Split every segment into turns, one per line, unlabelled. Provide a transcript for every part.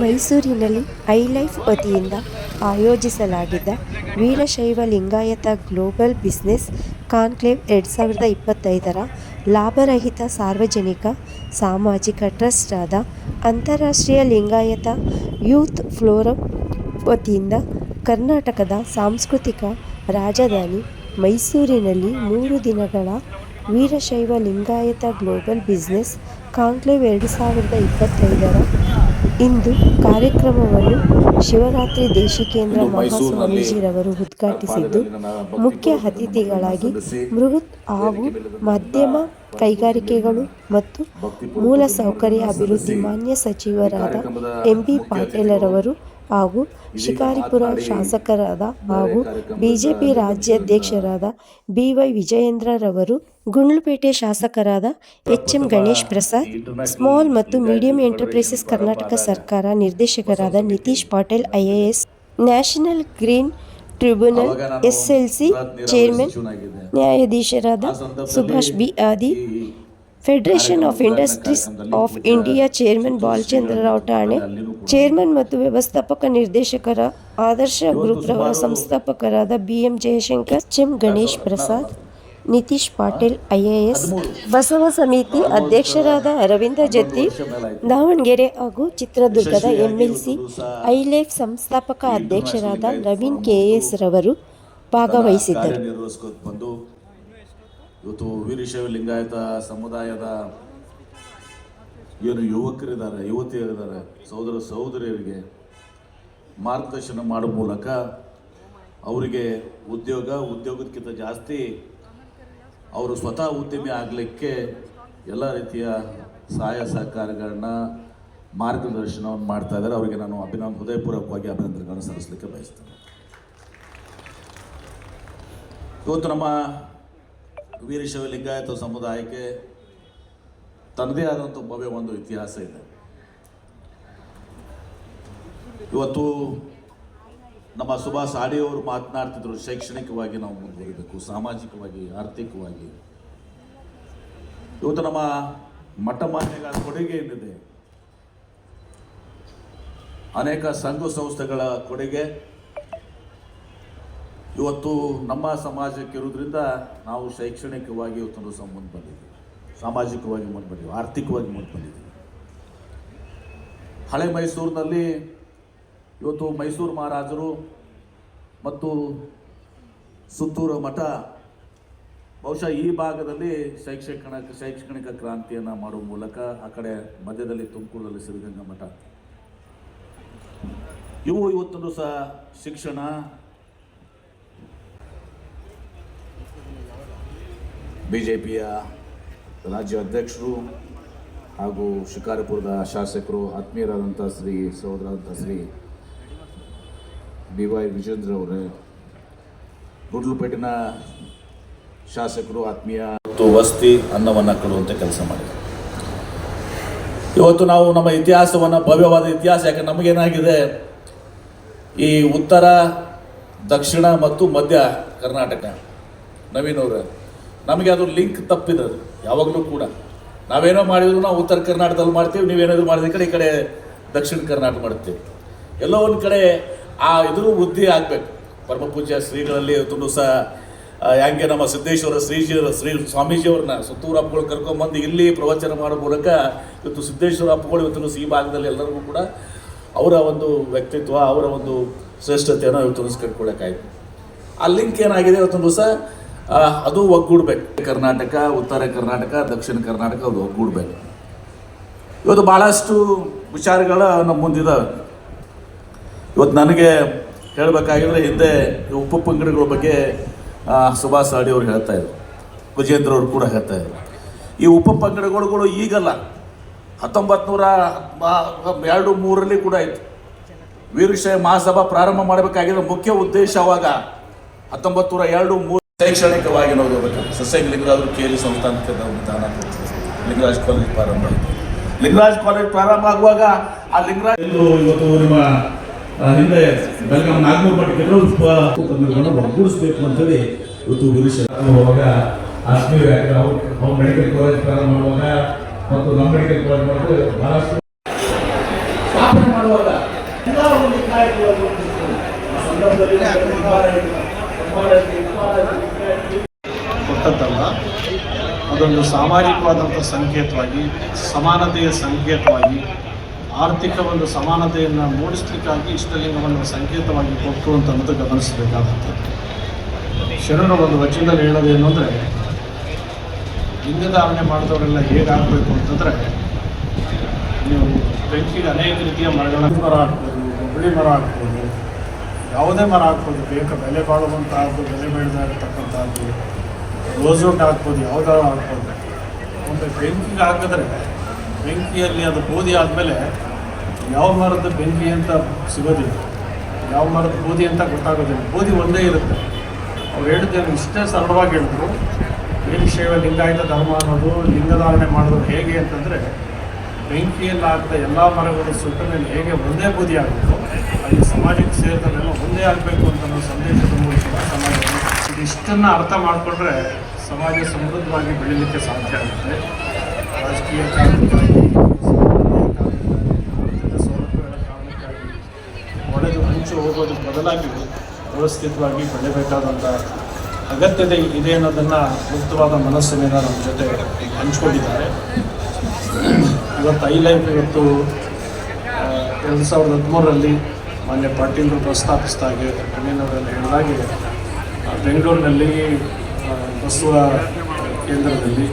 ಮೈಸೂರಿನಲ್ಲಿ ಐಲೈಫ್ ವತಿಯಿಂದ ಆಯೋಜಿಸಲಾಗಿದ್ದ Veerashaiva Lingayat global business conclave 2025ರ ಲಾಭರಹಿತ ಸಾರ್ವಜನಿಕ ಸಾಮಾಜಿಕ ಟ್ರಸ್ಟ್ ಆದ ಅಂತಾರಾಷ್ಟ್ರೀಯ ಲಿಂಗಾಯತ ಯೂತ್ ಫೋರಂ ವತಿಯಿಂದ ಕರ್ನಾಟಕದ ಸಾಂಸ್ಕೃತಿಕ ರಾಜಧಾನಿ ಮೈಸೂರಿನಲ್ಲಿ 3 ದಿನಗಳ Veerashaiva Lingayat global business conclave 2025ರ ಇಂದು ಕಾರ್ಯಕ್ರಮವನ್ನು ಶಿವರಾತ್ರಿ ದೇಶಿಕೇಂದ್ರ ಮಹಾಸ್ವಾಮೀಜಿರವರು ಉದ್ಘಾಟಿಸಿದ್ದು, ಮುಖ್ಯ ಅತಿಥಿಗಳಾಗಿ ಬೃಹತ್ ಹಾಗೂ ಮಧ್ಯಮ ಕೈಗಾರಿಕೆಗಳು ಮತ್ತು ಮೂಲಸೌಕರ್ಯ ಅಭಿವೃದ್ಧಿ ಮಾನ್ಯ ಸಚಿವರಾದ ಎಂಬಿ ಪಾಟೀಲರವರು ಹಾಗೂ ಶಿಕಾರಿಪುರ ಶಾಸಕರಾದ ಹಾಗೂ ಬಿಜೆಪಿ ರಾಜ್ಯಾಧ್ಯಕ್ಷರಾದ ಬಿವೈ ವಿಜಯೇಂದ್ರರವರು, ಗುಂಡ್ಲುಪೇಟೆ ಶಾಸಕರಾದ ಎಚ್ಎಂ ಗಣೇಶ್ ಪ್ರಸಾದ್, ಸ್ಮಾಲ್ ಮತ್ತು ಮೀಡಿಯಂ ಎಂಟರ್ಪ್ರೈಸಸ್ ಕರ್ನಾಟಕ ಸರ್ಕಾರ ನಿರ್ದೇಶಕರಾದ Nitish Patil IAS, national green tribunal SLC chairman ನ್ಯಾಯಾಧೀಶರಾದ Subhash B Adi, federation of industries of India chairman Balachandra Rao Thane, chairman ಮತ್ತು ವ್ಯವಸ್ಥಾಪಕ ನಿರ್ದೇಶಕರ ಆದರ್ಶ ಗ್ರೂಪ್ರವರ ಸಂಸ್ಥಾಪಕರಾದ BM Jayashankar, HM Ganesh Prasad, Nitish Patil IAS, Basava ಸಮಿತಿ ಅಧ್ಯಕ್ಷರಾದ ಅರವಿಂದ ಜತ್ತಿ, ದಾವಣಗೆರೆ ಹಾಗೂ ಚಿತ್ರದುರ್ಗದ ಎಂಎಲ್ಸಿ ಐಲೈಫ್ ಸಂಸ್ಥಾಪಕ ಅಧ್ಯಕ್ಷರಾದ ನವೀನ್ ಕೆಎಸ್ ರವರು ಭಾಗವಹಿಸಿದ್ದರು.
ಇವತ್ತು ವೀರಶೈವ ಲಿಂಗಾಯತ ಸಮುದಾಯದ ಏನು ಯುವಕರಿದ್ದಾರೆ, ಯುವತಿಯರಿದ್ದಾರೆ, ಸಹೋದರ ಸಹೋದರಿಯರಿಗೆ ಮಾರ್ಗದರ್ಶನ ಮಾಡುವ ಮೂಲಕ ಅವರಿಗೆ ಉದ್ಯೋಗಕ್ಕಿಂತ ಜಾಸ್ತಿ ಅವರು ಸ್ವತಃ ಉದ್ಯಮಿ ಆಗಲಿಕ್ಕೆ ಎಲ್ಲ ರೀತಿಯ ಸಹಾಯ ಸಹಕಾರಗಳನ್ನ ಮಾರ್ಗದರ್ಶನವನ್ನು ಮಾಡ್ತಾ ಇದ್ದಾರೆ. ಅವರಿಗೆ ನಾನು ಹೃದಯಪೂರ್ವಕವಾಗಿ ಅಭಿನಂದನೆಗಳನ್ನು ಸಲ್ಲಿಸಲಿಕ್ಕೆ ಬಯಸ್ತೇನೆ. ಇವತ್ತು ನಮ್ಮ ವೀರಶೈವ ಲಿಂಗಾಯತ ಸಮುದಾಯಕ್ಕೆ ತನ್ನದೇ ಆದಂಥ ಭವ್ಯ ಒಂದು ಇತಿಹಾಸ ಇದೆ. ಇವತ್ತು ನಮ್ಮ ಸುಭಾಷ್ ಆಡಿಯವರು ಮಾತನಾಡ್ತಿದ್ರು, ಶೈಕ್ಷಣಿಕವಾಗಿ ನಾವು ಮುಂದುವರಿಬೇಕು, ಸಾಮಾಜಿಕವಾಗಿ, ಆರ್ಥಿಕವಾಗಿ. ಇವತ್ತು ನಮ್ಮ ಮಠ ಮಾನ್ಯಗಳ ಕೊಡುಗೆ ಏನಿದೆ, ಅನೇಕ ಸಂಘ ಸಂಸ್ಥೆಗಳ ಕೊಡುಗೆ ಇವತ್ತು ನಮ್ಮ ಸಮಾಜಕ್ಕೆ ಇರೋದ್ರಿಂದ ನಾವು ಶೈಕ್ಷಣಿಕವಾಗಿ ಇವತ್ತೊಂದು ಮುಂದೆ ಬಂದಿದ್ದೀವಿ, ಸಾಮಾಜಿಕವಾಗಿ ಮುಂದೆ ಬಂದಿದ್ದೀವಿ, ಆರ್ಥಿಕವಾಗಿ ಮುಂದೆ ಬಂದಿದ್ದೀವಿ. ಹಳೆ ಮೈಸೂರಿನಲ್ಲಿ ಇವತ್ತು ಮೈಸೂರು ಮಹಾರಾಜರು ಮತ್ತು ಸುತ್ತೂರು ಮಠ ಬಹುಶಃ ಈ ಭಾಗದಲ್ಲಿ ಶೈಕ್ಷಣಿಕ ಕ್ರಾಂತಿಯನ್ನು ಮಾಡುವ ಮೂಲಕ, ಆ ಕಡೆ ಮಧ್ಯದಲ್ಲಿ ತುಮಕೂರಲ್ಲಿ ಸಿದ್ಧಗಂಗಾ ಮಠ, ಇವು ಇವತ್ತೊಂದು ಸಹ ಶಿಕ್ಷಣ, ಬಿಜೆಪಿಯ ರಾಜ್ಯ ಅಧ್ಯಕ್ಷರು ಹಾಗೂ ಶಿಕಾರಿಪುರದ ಶಾಸಕರು ಆತ್ಮೀಯರಾದಂಥ ಸಹೋದರಾದಂಥ ಶ್ರೀ ಬಿವೈ ವಿಜೇಂದ್ರ ಅವರೇ, ಗುಂಡ್ಲುಪೇಟಿನ ಶಾಸಕರು ಆತ್ಮೀಯ ವಸತಿ ಅನ್ನವನ್ನು ಕೊಡುವಂಥ ಕೆಲಸ ಮಾಡಿದರು. ಇವತ್ತು ನಾವು ನಮ್ಮ ಇತಿಹಾಸವನ್ನು, ಭವ್ಯವಾದ ಇತಿಹಾಸ, ಯಾಕೆ ನಮಗೇನಾಗಿದೆ, ಈ ಉತ್ತರ, ದಕ್ಷಿಣ ಮತ್ತು ಮಧ್ಯ ಕರ್ನಾಟಕ, ನವೀನ್ ಅವರ ನಮಗೆ ಅದು ಲಿಂಕ್ ತಪ್ಪಿದೆ. ಯಾವಾಗಲೂ ಕೂಡ ನಾವೇನೋ ಮಾಡಿದ್ರು ನಾವು ಉತ್ತರ ಕರ್ನಾಟಕದಲ್ಲಿ ಮಾಡ್ತೀವಿ, ನೀವೇನಾದರೂ ಮಾಡಿದ ಈ ಕಡೆ ದಕ್ಷಿಣ ಕರ್ನಾಟಕ ಮಾಡ್ತೀವಿ. ಎಲ್ಲೋ ಒಂದು ಕಡೆ ಇದ್ರೂ ವೃದ್ಧಿ ಆಗಬೇಕು. ಪರಮ ಪೂಜ್ಯ ಶ್ರೀಗಳಲ್ಲಿ ಇವತ್ತು ಸಹ ಹಂಗೆ ನಮ್ಮ ಸಿದ್ದೇಶ್ವರ ಶ್ರೀ ಸ್ವಾಮೀಜಿಯವ್ರನ್ನ ಸುತ್ತೂರು ಹಬ್ಬಗಳು ಕರ್ಕೊಂಬಂದು ಇಲ್ಲಿ ಪ್ರವಚನ ಮಾಡೋ ಮೂಲಕ ಇವತ್ತು ಸಿದ್ದೇಶ್ವರ ಹಬ್ಬಗಳು ಇವತ್ತು ಈ ಭಾಗದಲ್ಲಿ ಎಲ್ಲರಿಗೂ ಕೂಡ ಅವರ ಒಂದು ವ್ಯಕ್ತಿತ್ವ, ಅವರ ಒಂದು ಶ್ರೇಷ್ಠತೆಯನ್ನು ಇವತ್ತು ಕರ್ಕೊಳ್ಳೋಕ್ಕಾಯ್ತು. ಆ ಲಿಂಕ್ ಏನಾಗಿದೆ ಇವತ್ತೊಂದು ಸಹ ಅದು ಒಗ್ಗೂಡ್ಬೇಕು. ಕರ್ನಾಟಕ, ಉತ್ತರ ಕರ್ನಾಟಕ, ದಕ್ಷಿಣ ಕರ್ನಾಟಕ ಅದು ಒಗ್ಗೂಡ್ಬೇಕು. ಇವತ್ತು ಭಾಳಷ್ಟು ವಿಚಾರಗಳು ನಮ್ಮ ಮುಂದಿದ್ದಾವೆ. ಇವತ್ತು ನನಗೆ ಹೇಳಬೇಕಾಗಿದ್ರೆ, ಹಿಂದೆ ಉಪ್ಪು ಪಂಗಡಗಳ ಬಗ್ಗೆ ಸುಭಾಷ್ ಆಡಿ ಅವರು ಹೇಳ್ತಾ ಇದ್ರು, ವಿಜೇಂದ್ರ ಅವರು ಕೂಡ ಹೇಳ್ತಾ ಇದ್ರು. ಈ ಉಪ್ಪು ಪಂಗಡಗಳು ಈಗಲ್ಲ, 1902-3 ಕೂಡ ಇತ್ತು. ವೀರಶೈವ ಮಹಾಸಭಾ ಪ್ರಾರಂಭ ಮಾಡಬೇಕಾಗಿದ್ರೆ ಮುಖ್ಯ ಉದ್ದೇಶ ಅವಾಗ 1902-3 ಶೈಕ್ಷಣಿಕವಾಗಿ ನಾವು ಹೋಗ್ಬೇಕು. ಸಸ್ಯ ಲಿಂಗರಾಜರು ಕೇಳಿ ಸಂಸ್ಥಾನಕ್ಕೆ ವಿಧಾನ ಲಿಂಗರಾಜ್ ಕಾಲೇಜ್ ಪ್ರಾರಂಭ ಆಯಿತು. ಲಿಂಗರಾಜ್ ಕಾಲೇಜ್ ಪ್ರಾರಂಭ ಆಗುವಾಗ ಆ ಲಿಂಗರಾಜ್ ಇವತ್ತು ನಿಮ್ಮ ಹಿಂದೆ ಬೆಳಗಾವಿ ನಾಗನೂರು ಮಠಕ್ಕೆ ಒಗ್ಗೂಡಿಸ್ಬೇಕು ಅಂತೇಳಿ ಇವತ್ತು ವೀರಶೈವ ಆತ್ಮೀಯ ಅವ್ರು ಮೆಡಿಕಲ್ ಕಾಲೇಜ್ ಪ್ರಾರಂಭ ಮಾಡುವಾಗ ಮತ್ತು ನಮ್ಮ ಮೆಡಿಕಲ್ ಕಾಲೇಜ್ ಮಾಡೋದು ಬಹಳಷ್ಟು ಸ್ಥಾಪನೆ ಮಾಡುವಾಗ
ಒಂದು ಸಾಮಾಜಿಕವಾದಂಥ ಸಂಕೇತವಾಗಿ, ಸಮಾನತೆಯ ಸಂಕೇತವಾಗಿ, ಆರ್ಥಿಕ ಒಂದು ಸಮಾನತೆಯನ್ನು ಮೂಡಿಸಲಿಕ್ಕಾಗಿ ಇಷ್ಟಲಿಂಗವನ್ನು ಸಂಕೇತವಾಗಿ ಕೊಟ್ಟು ಅಂತ ಅನ್ನೋದು ಗಮನಿಸಬೇಕಾದಂಥದ್ದು. ಶರಣರ ಒಂದು ವಚನದಲ್ಲಿ ಹೇಳೋದೇನು ಅಂದರೆ, ಲಿಂಗಧಾರಣೆ ಮಾಡಿದವರೆಲ್ಲ ಹೇಗಾಗಬೇಕು ಅಂತಂದರೆ, ನೀವು ಬೆಂಕಿಗೆ ಅನೇಕ ರೀತಿಯ ಮರಗಳ ಮರ ಹಾಕ್ಬೋದು, ಬೊಬ್ಬಳಿ ಮರ ಹಾಕ್ಬೋದು, ಯಾವುದೇ ಮರ ಹಾಕ್ಬೋದು, ಬೆಲೆ ಬಾಳುವಂತಹದ್ದು, ಬೆಲೆ ಬೆಳೆದ ಇರತಕ್ಕಂಥದ್ದು, ರೋಸ್ವುಡ್ ಹಾಕ್ಬೋದು, ಯಾವುದಾದ್ರು ಹಾಕ್ಬೋದು. ಒಂದು ಬೆಂಕಿಗೆ ಹಾಕಿದ್ರೆ ಬೆಂಕಿಯಲ್ಲಿ ಅದು ಬೂದಿ ಆದಮೇಲೆ ಯಾವ ಮರದ ಬೆಂಕಿ ಅಂತ ಸಿಗೋದಿಲ್ಲ, ಯಾವ ಮರದ ಬೂದಿ ಅಂತ ಗೊತ್ತಾಗೋದಿಲ್ಲ. ಬೂದಿ ಒಂದೇ ಇರುತ್ತೆ. ಅವ್ರು ಹೇಳಿದ್ದೇನು ಇಷ್ಟೇ ಸರಳವಾಗಿ ಹೇಳಿದ್ರು, ವೀರಶೈವ ಲಿಂಗಾಯತ ಧರ್ಮ ಅನ್ನೋದು ಲಿಂಗಧಾರಣೆ ಮಾಡೋದು ಹೇಗೆ ಅಂತಂದರೆ, ಬೆಂಕಿಯಲ್ಲಿ ಹಾಕಿದ ಎಲ್ಲ ಮರಗಳು ಸುಟ್ಟ ಮೇಲೆ ಹೇಗೆ ಒಂದೇ ಬೂದಿ ಆಗಬೇಕು, ಅಲ್ಲಿ ಸಮಾಜಕ್ಕೆ ಸೇರಿದವೆಲ್ಲ ಒಂದೇ ಆಗಬೇಕು ಅಂತ ಅನ್ನೋ ಸಂದೇಶದ ಮೂಲಕ ಸಮಾಜ ಇದಿಷ್ಟನ್ನು ಅರ್ಥ ಮಾಡಿಕೊಂಡ್ರೆ ಸಮಾಜ ಸಮೃದ್ಧವಾಗಿ ಬೆಳೀಲಿಕ್ಕೆ ಸಾಧ್ಯ ಆಗುತ್ತೆ. ರಾಜಕೀಯ ಕಾರಣಕ್ಕಾಗಿ, ಆರ್ಥಿಕ ಸೌಲಭ್ಯಗಳ ಕಾರಣಕ್ಕಾಗಿ ಒಡೆದು ಹಂಚು ಹೋಗೋದ್ರ ಬದಲಾಗಿ ವ್ಯವಸ್ಥಿತವಾಗಿ ಬೆಳೆಯಬೇಕಾದಂಥ ಅಗತ್ಯತೆ ಇದೆ ಅನ್ನೋದನ್ನು ಮುಕ್ತವಾದ ಮನಸ್ಸಿನಿಂದ ನಮ್ಮ ಜೊತೆ ಹಂಚ್ಕೊಂಡಿದ್ದಾರೆ. ಇವತ್ತು ಐಲೈಫ್ ಇವತ್ತು 2013ರಲ್ಲಿ ಮಾನ್ಯ ಪಾಟೀಲರು ಪ್ರಸ್ತಾಪಿಸಿದಾಗೆ, ಅಣ್ಣನವರೆಲ್ಲ ಹೇಳಿದಾಗೆ, ಬೆಂಗಳೂರಿನಲ್ಲಿ ಬಸವ ಕೇಂದ್ರದಲ್ಲಿ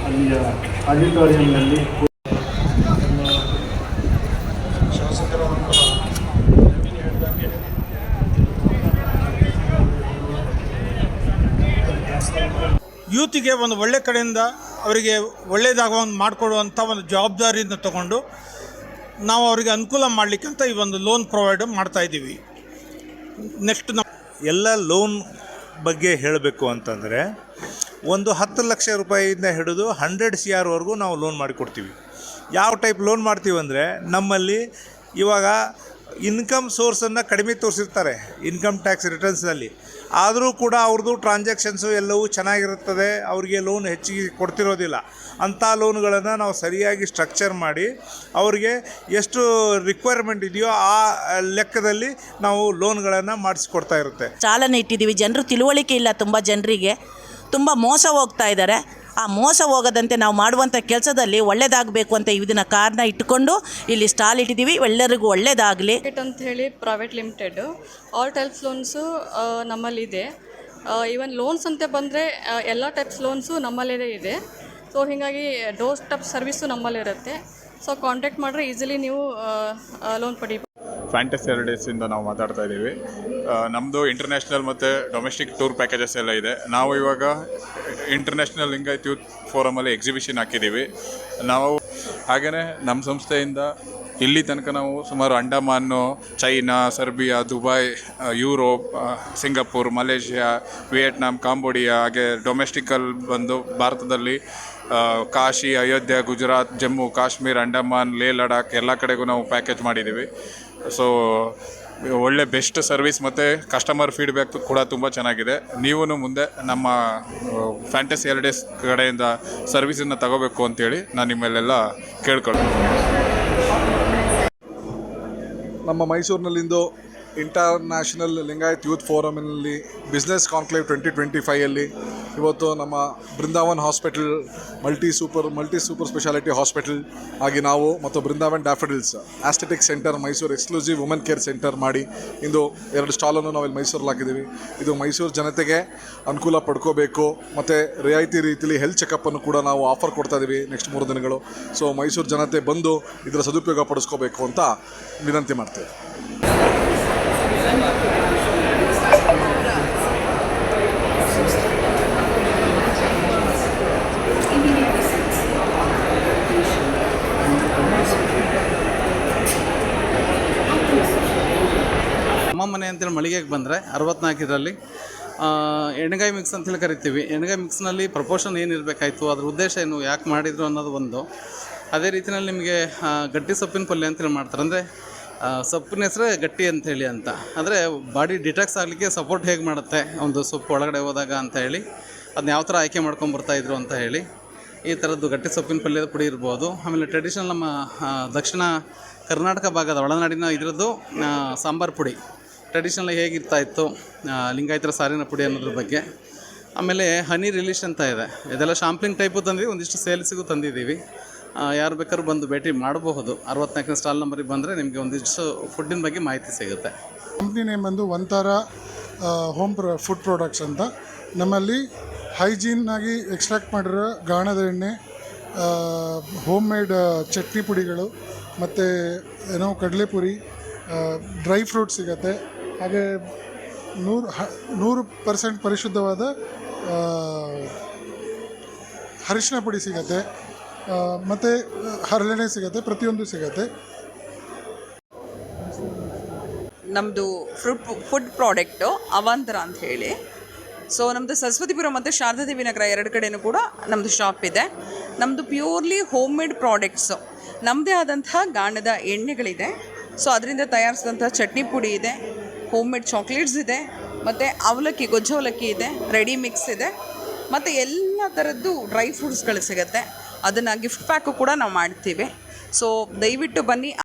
ಅಲ್ಲಿಯ ಆಡಿಟೋರಿಯಂನಲ್ಲಿ ಶಾಸಕರ
ಯೂತಿಗೆ ಒಂದು ಒಳ್ಳೆ ಕಡೆಯಿಂದ ಅವರಿಗೆ ಒಳ್ಳೆಯದಾಗುವಂಗೆ ಮಾಡಿಕೊಡುವಂಥ ಒಂದು ಜವಾಬ್ದಾರಿಯನ್ನು ತಗೊಂಡು ನಾವು ಅವರಿಗೆ ಅನುಕೂಲ ಮಾಡಲಿಕ್ಕಂತ ಈ ಒಂದು ಲೋನ್ ಪ್ರೊವೈಡ್ ಮಾಡ್ತಾಯಿದ್ದೀವಿ. ನೆಕ್ಸ್ಟ್
ಎಲ್ಲ ಲೋನ್ ಬಗ್ಗೆ ಹೇಳಬೇಕು ಅಂತಂದರೆ, ಒಂದು 10 ಲಕ್ಷ ರೂಪಾಯಿಯಿಂದ ಹಿಡಿದು 100 CR ನಾವು ಲೋನ್ ಮಾಡಿಕೊಡ್ತೀವಿ. ಯಾವ ಟೈಪ್ ಲೋನ್ ಮಾಡ್ತೀವಿ ಅಂದರೆ, ನಮ್ಮಲ್ಲಿ ಇವಾಗ ಇನ್ಕಮ್ ಸೋರ್ಸನ್ನು ಕಡಿಮೆ ತೋರಿಸಿರ್ತಾರೆ ಇನ್ಕಮ್ ಟ್ಯಾಕ್ಸ್ ರಿಟರ್ನ್ಸ್ನಲ್ಲಿ, ಆದರೂ ಕೂಡ ಅವ್ರದ್ದು ಟ್ರಾನ್ಸಾಕ್ಷನ್ಸು ಎಲ್ಲವೂ ಚೆನ್ನಾಗಿರುತ್ತದೆ, ಅವರಿಗೆ ಲೋನ್ ಹೆಚ್ಚಿಗೆ ಕೊಡ್ತಿರೋದಿಲ್ಲ. ಅಂಥ ಲೋನ್ಗಳನ್ನು ನಾವು ಸರಿಯಾಗಿ ಸ್ಟ್ರಕ್ಚರ್ ಮಾಡಿ ಅವ್ರಿಗೆ ಎಷ್ಟು ರಿಕ್ವೈರ್ಮೆಂಟ್ ಇದೆಯೋ ಆ ಲೆಕ್ಕದಲ್ಲಿ ನಾವು ಲೋನ್ಗಳನ್ನು ಮಾಡಿಸ್ಕೊಡ್ತಾ ಇರುತ್ತೆ.
ಚಾಲನೆ ಇಟ್ಟಿದ್ದೀವಿ. ಜನರು ತಿಳುವಳಿಕೆ ಇಲ್ಲ, ತುಂಬ ಜನರಿಗೆ ತುಂಬ ಮೋಸ ಹೋಗ್ತಾ ಇದ್ದಾರೆ. ಆ ಮೋಸ ಹೋಗದಂತೆ ನಾವು ಮಾಡುವಂಥ ಕೆಲಸದಲ್ಲಿ ಒಳ್ಳೆಯದಾಗಬೇಕು ಅಂತ ಇದನ್ನು ಕಾರಣ ಇಟ್ಟುಕೊಂಡು ಇಲ್ಲಿ ಸ್ಟಾಲ್ ಇಟ್ಟಿದ್ದೀವಿ. ಎಲ್ಲರಿಗೂ ಒಳ್ಳೆಯದಾಗಲಿ
ಅಂತ ಹೇಳಿ private limited all types loans ನಮ್ಮಲ್ಲಿದೆ. ಈವನ್ ಲೋನ್ಸ್ ಅಂತ ಬಂದರೆ ಎಲ್ಲ ಟೈಪ್ಸ್ ಲೋನ್ಸು ನಮ್ಮಲ್ಲೇ ಇದೆ. ಸೊ ಹೀಗಾಗಿ ಡೋರ್ ಸ್ಟೆಪ್ ಸರ್ವಿಸು ನಮ್ಮಲ್ಲಿರುತ್ತೆ. ಸೊ ಕಾಂಟ್ಯಾಕ್ಟ್ ಮಾಡಿದ್ರೆ ಈಸಿಲಿ ನೀವು ಲೋನ್ ಪಡಿಬೋದು.
ಫ್ಯಾಂಟಸಿ ಹಾಲಿಡೇಸಿಂದ ನಾವು ಮಾತಾಡ್ತಾ ಇದ್ದೀವಿ. ನಮ್ಮದು ಇಂಟರ್ನ್ಯಾಷನಲ್ ಮತ್ತು ಡೊಮೆಸ್ಟಿಕ್ ಟೂರ್ ಪ್ಯಾಕೇಜಸ್ ಎಲ್ಲ ಇದೆ. ನಾವು ಇವಾಗ ಇಂಟರ್ನ್ಯಾಷನಲ್ ಲಿಂಗಾಯತ್ ಯೂತ್ ಫೋರಮಲ್ಲಿ ಎಕ್ಸಿಬಿಷನ್ ಹಾಕಿದ್ದೀವಿ. ನಾವು ಹಾಗೆಯೇ ನಮ್ಮ ಸಂಸ್ಥೆಯಿಂದ ಇಲ್ಲಿ ತನಕ ನಾವು ಸುಮಾರು Andaman, China, Serbia, Dubai, Europe, Singapore, Malaysia, Vietnam, Cambodia, ಹಾಗೆ ಡೊಮೆಸ್ಟಿಕಲ್ ಬಂದು ಭಾರತದಲ್ಲಿ ಕಾಶಿ, ಅಯೋಧ್ಯೆ, ಗುಜರಾತ್, ಜಮ್ಮು ಕಾಶ್ಮೀರ್, ಅಂಡಮಾನ್, ಲೇ ಲಡಾಖ್ ಎಲ್ಲ ಕಡೆಗೂ ನಾವು ಪ್ಯಾಕೇಜ್ ಮಾಡಿದ್ದೀವಿ. ಸೊ ಒಳ್ಳೆ ಬೆಸ್ಟ್ ಸರ್ವಿಸ್ ಮತ್ತು ಕಸ್ಟಮರ್ ಫೀಡ್ಬ್ಯಾಕ್ ಕೂಡ ತುಂಬ ಚೆನ್ನಾಗಿದೆ. ನೀವೂ ಮುಂದೆ ನಮ್ಮ ಫ್ಯಾಂಟಸಿ ಹಾಲಿಡೇಸ್ ಕಡೆಯಿಂದ ಸರ್ವಿಸನ್ನು ತಗೋಬೇಕು ಅಂತೇಳಿ ನಾನು ನಿಮ್ಮಲ್ಲೆಲ್ಲ ಕೇಳ್ಕೊಳ್ತೀನಿ.
ನಮ್ಮ ಮೈಸೂರಿನಲ್ಲಿಂದು ಇಂಟರ್ನ್ಯಾಷನಲ್ ಲಿಂಗಾಯತ್ ಯೂತ್ ಫೋರಮ್ನಲ್ಲಿ ಬಿಸ್ನೆಸ್ ಕಾನ್ಕ್ಲೇವ್ 2025ಯಲ್ಲಿ ಇವತ್ತು ನಮ್ಮ Brindavan hospital multi super speciality hospital ಆಗಿ ನಾವು ಮತ್ತು Brindavan daffodils aesthetic centre Mysuru exclusive women care centre ಮಾಡಿ ಇಂದು 2 ಸ್ಟಾಲನ್ನು ನಾವಿಲ್ಲಿ ಮೈಸೂರಲ್ಲಿ ಹಾಕಿದ್ದೀವಿ. ಇದು ಮೈಸೂರು ಜನತೆಗೆ ಅನುಕೂಲ ಪಡ್ಕೋಬೇಕು ಮತ್ತು ರಿಯಾಯಿತಿ ರೀತಿಯಲ್ಲಿ ಹೆಲ್ತ್ ಚೆಕಪ್ಪನ್ನು ಕೂಡ ನಾವು ಆಫರ್ ಕೊಡ್ತಾ ಇದ್ದೀವಿ ನೆಕ್ಸ್ಟ್ 3 ದಿನಗಳು. ಸೊ ಮೈಸೂರು ಜನತೆ ಬಂದು ಇದರ ಸದುಪಯೋಗ ಪಡಿಸ್ಕೋಬೇಕು ಅಂತ ವಿನಂತಿ ಮಾಡ್ತೇವೆ.
ನಮ್ಮ ಮನೆ ಅಂತೇಳಿ ಮಳಿಗೆಗೆ ಬಂದರೆ 64ರಲ್ಲಿ ಎಣ್ಗಾಯಿ ಮಿಕ್ಸ್ ಅಂತೇಳಿ ಕರಿತೀವಿ. ಎಣ್ಗಾಯಿ ಮಿಕ್ಸ್ನಲ್ಲಿ ಪ್ರಪೋರ್ಷನ್ ಏನಿರಬೇಕಾಯ್ತು, ಅದ್ರ ಉದ್ದೇಶ ಏನು, ಯಾಕೆ ಮಾಡಿದರು ಅನ್ನೋದು ಒಂದು. ಅದೇ ರೀತಿಯಲ್ಲಿ ನಿಮಗೆ ಗಟ್ಟಿ ಸೊಪ್ಪಿನ ಪಲ್ಯ ಅಂತೇಳಿ ಮಾಡ್ತಾರೆ. ಅಂದರೆ ಸೊಪ್ಪಿನ ಹೆಸರೇ ಗಟ್ಟಿ ಅಂಥೇಳಿ ಅಂತ. ಅಂದರೆ ಬಾಡಿ ಡಿಟಾಕ್ಸ್ ಆಗಲಿಕ್ಕೆ ಸಪೋರ್ಟ್ ಹೇಗೆ ಮಾಡುತ್ತೆ ಒಂದು ಸೊಪ್ಪು ಒಳಗಡೆ ಹೋದಾಗ ಅಂತ ಹೇಳಿ ಅದನ್ನ ಯಾವ ಥರ ಆಯ್ಕೆ ಮಾಡ್ಕೊಂಬರ್ತಾಯಿದ್ರು ಅಂತ ಹೇಳಿ ಈ ಥರದ್ದು ಗಟ್ಟಿ ಸೊಪ್ಪಿನ ಪಲ್ಯದ ಪುಡಿ ಇರ್ಬೋದು. ಆಮೇಲೆ ಟ್ರೆಡಿಷನಲ್ ನಮ್ಮ ದಕ್ಷಿಣ ಕರ್ನಾಟಕ ಭಾಗದ ಒಳನಾಡಿನ ಇದರದ್ದು ಸಾಂಬಾರು ಪುಡಿ ಟ್ರೆಡಿಷನಲ್ ಹೇಗಿರ್ತಾಯಿತ್ತು ಲಿಂಗಾಯತರ ಸಾರಿನ ಪುಡಿ ಅನ್ನೋದ್ರ ಬಗ್ಗೆ. ಆಮೇಲೆ ಹನಿ ರಿಲೀಶ್ ಅಂತ ಇದೆ, ಇದೆಲ್ಲ ಶಾಂಪ್ಲಿಂಗ್ ಟೈಪು ತಂದಿದ್ದೀವಿ, ಒಂದಿಷ್ಟು ಸೇಲ್ಸಿಗೂ ತಂದಿದ್ದೀವಿ. ಯಾರು ಬೇಕಾದ್ರೂ ಬಂದು ಭೇಟಿ ಮಾಡಬಹುದು. 64ನೇ ಸ್ಟಾಲ್ ನಂಬರಿಗೆ ಬಂದರೆ ನಿಮಗೆ ಒಂದಿಷ್ಟು ಫುಡ್ಡಿನ ಬಗ್ಗೆ ಮಾಹಿತಿ ಸಿಗುತ್ತೆ.
ಕಂಪ್ನಿ ನೇಮ್ ಬಂದು ಒಂಥರ ಫುಡ್ ಪ್ರಾಡಕ್ಟ್ಸ್ ಅಂತ. ನಮ್ಮಲ್ಲಿ ಹೈಜೀನಾಗಿ ಎಕ್ಸ್ಟ್ರಾಕ್ಟ್ ಮಾಡಿರೋ ಗಾಣದ ಎಣ್ಣೆ, ಹೋಮ್ ಮೇಡ್ ಚಟ್ನಿ ಪುಡಿಗಳು ಮತ್ತು ಕಡಲೆಪುರಿ, ಡ್ರೈ ಫ್ರೂಟ್ ಸಿಗುತ್ತೆ. ಹಾಗೆ 100% ಪರಿಶುದ್ಧವಾದ ಅರಿಶಿನ ಪುಡಿ ಸಿಗುತ್ತೆ, ಮತ್ತು ಹರಳೆಣ್ಣೆ ಸಿಗುತ್ತೆ, ಪ್ರತಿಯೊಂದು ಸಿಗುತ್ತೆ.
ನಮ್ಮದು ಫುಡ್ ಪ್ರಾಡಕ್ಟು ಅವಾಂತರ ಅಂತ ಹೇಳಿ. ಸೊ ನಮ್ಮದು ಸರಸ್ವತಿಪುರ ಮತ್ತು ಶಾರದಾದೇವಿ ನಗರ 2 ಕಡೆಯೂ ಕೂಡ ನಮ್ಮದು ಶಾಪ್ ಇದೆ. ನಮ್ಮದು ಪ್ಯೂರ್ಲಿ ಹೋಮ್ ಮೇಡ್ ಪ್ರಾಡಕ್ಟ್ಸು, ನಮ್ಮದೇ ಆದಂತಹ ಗಾಣದ ಎಣ್ಣೆಗಳಿದೆ. ಸೊ ಅದರಿಂದ ತಯಾರಿಸಿದಂಥ ಚಟ್ನಿ ಪುಡಿ ಇದೆ, ಹೋಮ್ ಮೇಡ್ ಚಾಕ್ಲೇಟ್ಸ್ ಇದೆ, ಮತ್ತು ಅವಲಕ್ಕಿ, ಗೊಜ್ಜು ಅವಲಕ್ಕಿ ಇದೆ, ರೆಡಿ ಮಿಕ್ಸ್ ಇದೆ, ಮತ್ತು ಎಲ್ಲ ಥರದ್ದು ಡ್ರೈ ಫ್ರೂಟ್ಸ್ಗಳು ಸಿಗುತ್ತೆ. ಅದನ್ನು ಗಿಫ್ಟ್ ಪ್ಯಾಕು ಕೂಡ ನಾವು ಮಾಡ್ತೀವಿ. ಸೊ ದಯವಿಟ್ಟು ಬನ್ನಿ.